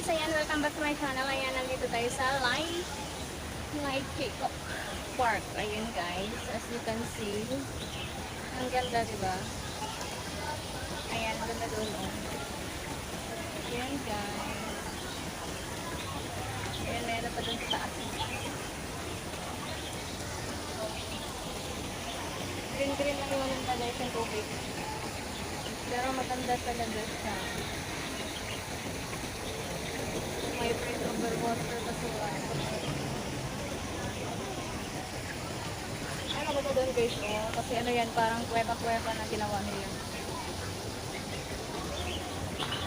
Ayan, welcome back to my channel. Ayan, nandito tayo sa Light Peacock Park. Ayan guys, as you can see. Ang ganda, diba? Ayan, ganda doon. Oh. Ayan guys. Ayan, meron pa doon sa taas. Green lang naman ang talay sa tubig. Pero maganda talaga siya. May breath over water kasi ano ba ito doon guys? Oh, kasi ano yan, parang kuweba-kuweba na ginawa nila.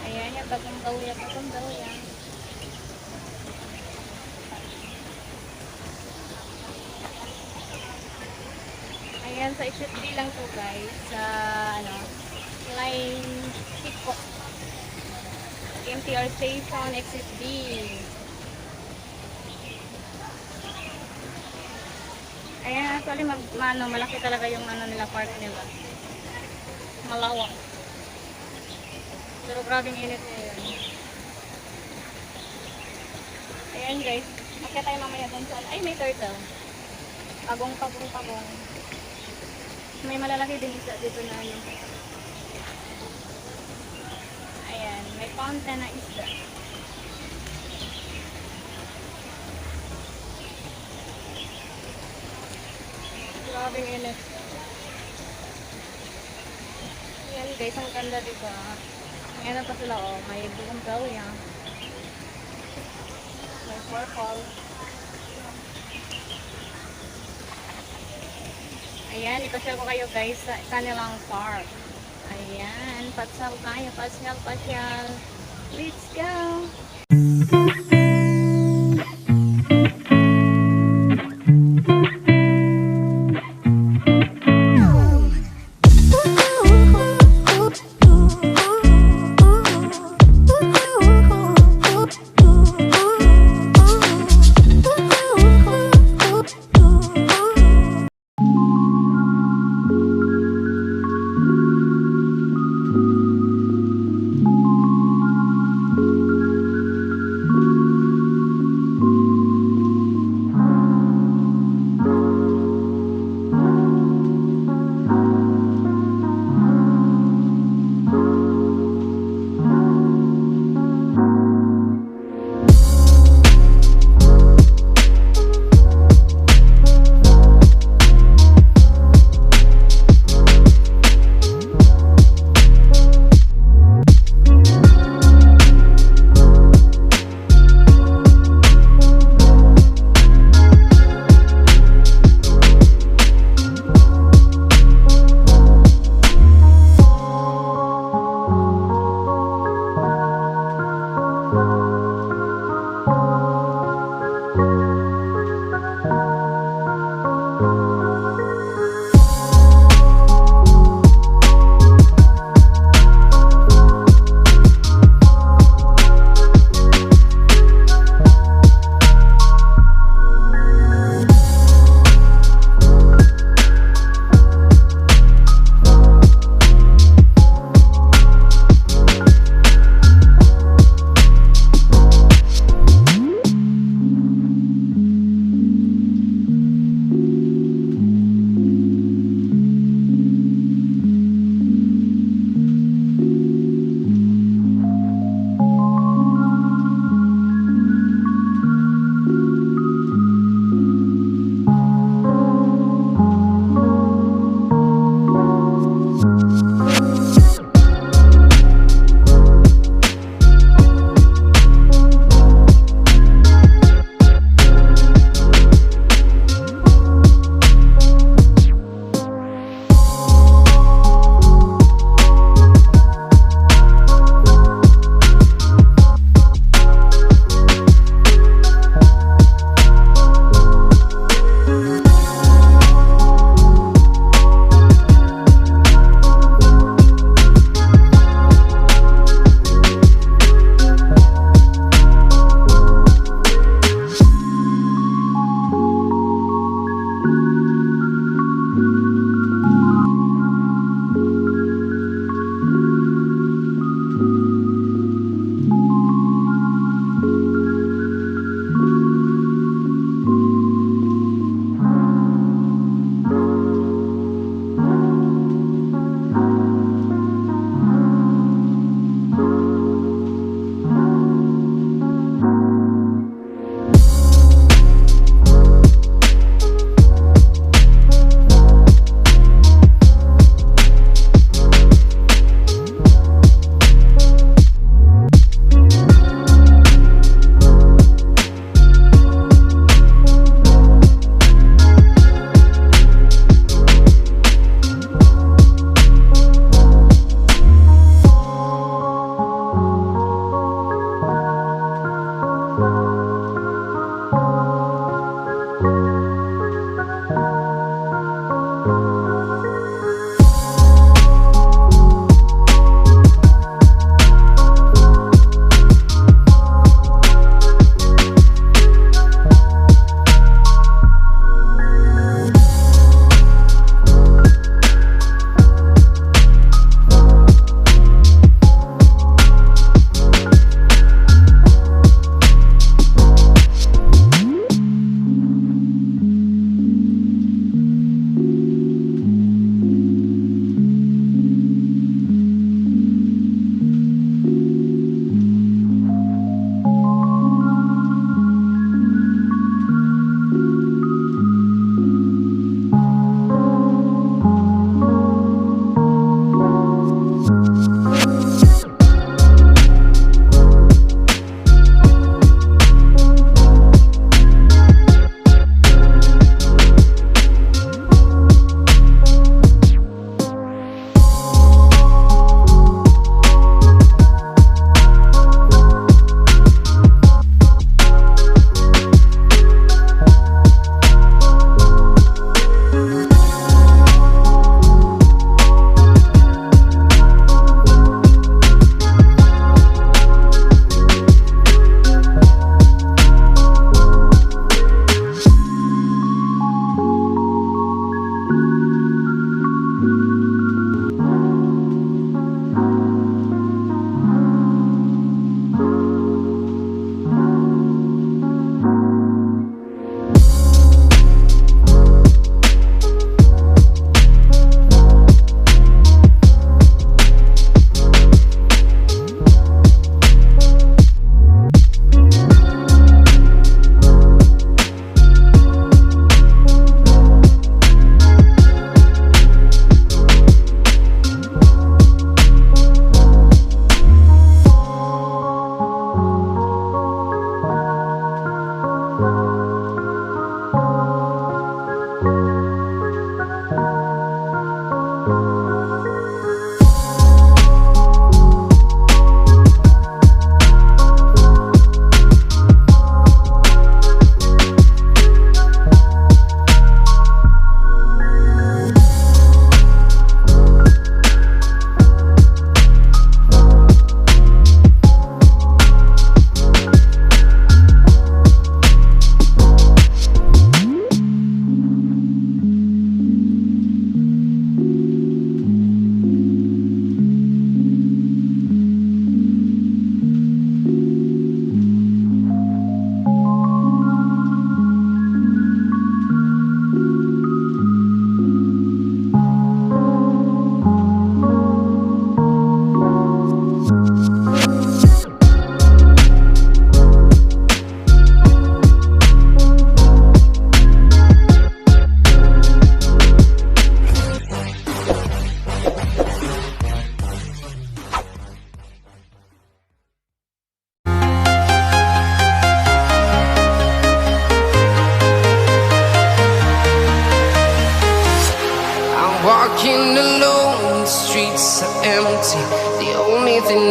Ayan yan, bagong daw yan. Ayan, sa exit B lang to guys. Sa ano, line Peacock. MTR station, exit B. Ayan, actually malaki talaga yung ano nila, park nila. Malawak. Pero grabing init ngayon. Ayan guys, makita tayo mamaya dun sa, ay may turtle. Pagong. May malalaki din isa dito na ano. Ayan, may fountain na isda. Grabing init. Ayan guys, ang ganda diba? Ayan pa sila oh, may buong daw yan. May purple. Ayan, ipashare ko kayo guys sa kanilang park. Ayan, pasyal tayo, pasyal. Let's go!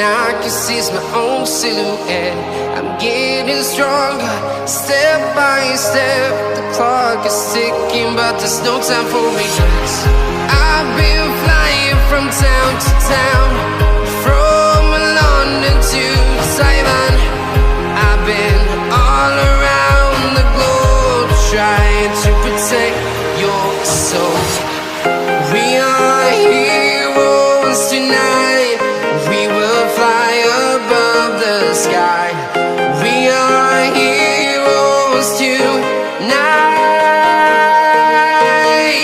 I can see is my own silhouette. I'm getting stronger, step by step. The clock is ticking, but there's no time for regrets. I've been flying from town to town, from London to Taiwan. I've been all around the globe, trying to protect your soul. We are heroes tonight. We will fly above the sky. We are heroes tonight.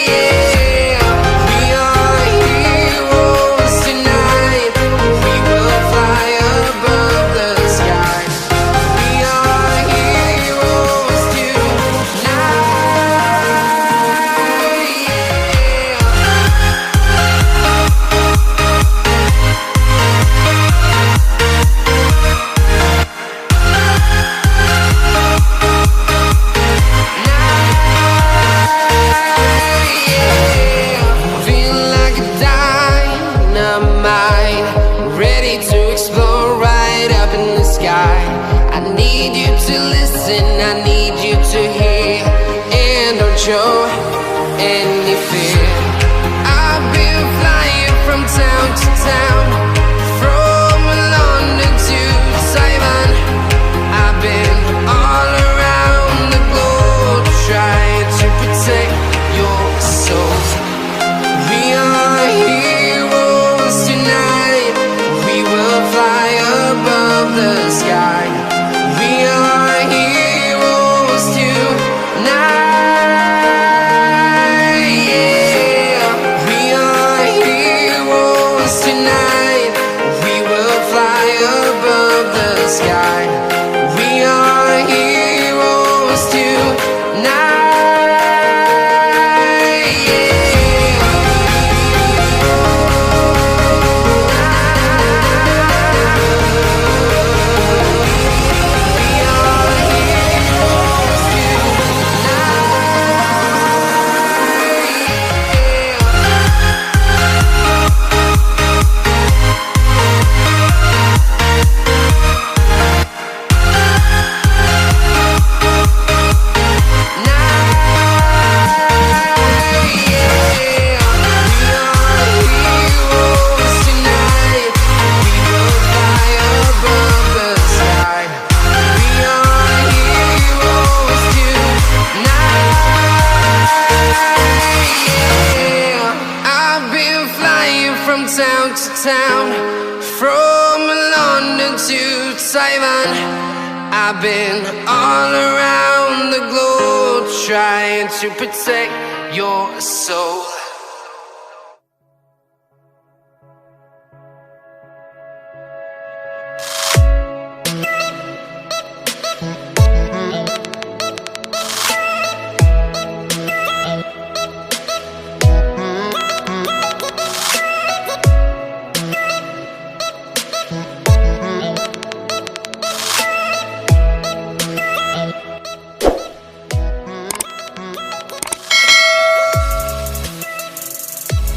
Yeah. We are heroes tonight. We will fly above the sky. We are heroes tonight. I need you to listen, I need you to hear, and don't show any fear. I've been flying from town to town, from London to Taiwan. I've been all around the globe, trying to protect your soul. We are heroes tonight. We will fly above the sky. We are heroes tonight. Yeah. We are heroes tonight. We will fly above the sky. We are heroes tonight. From town to town, from London to Taiwan. I've been all around the globe, trying to protect your soul.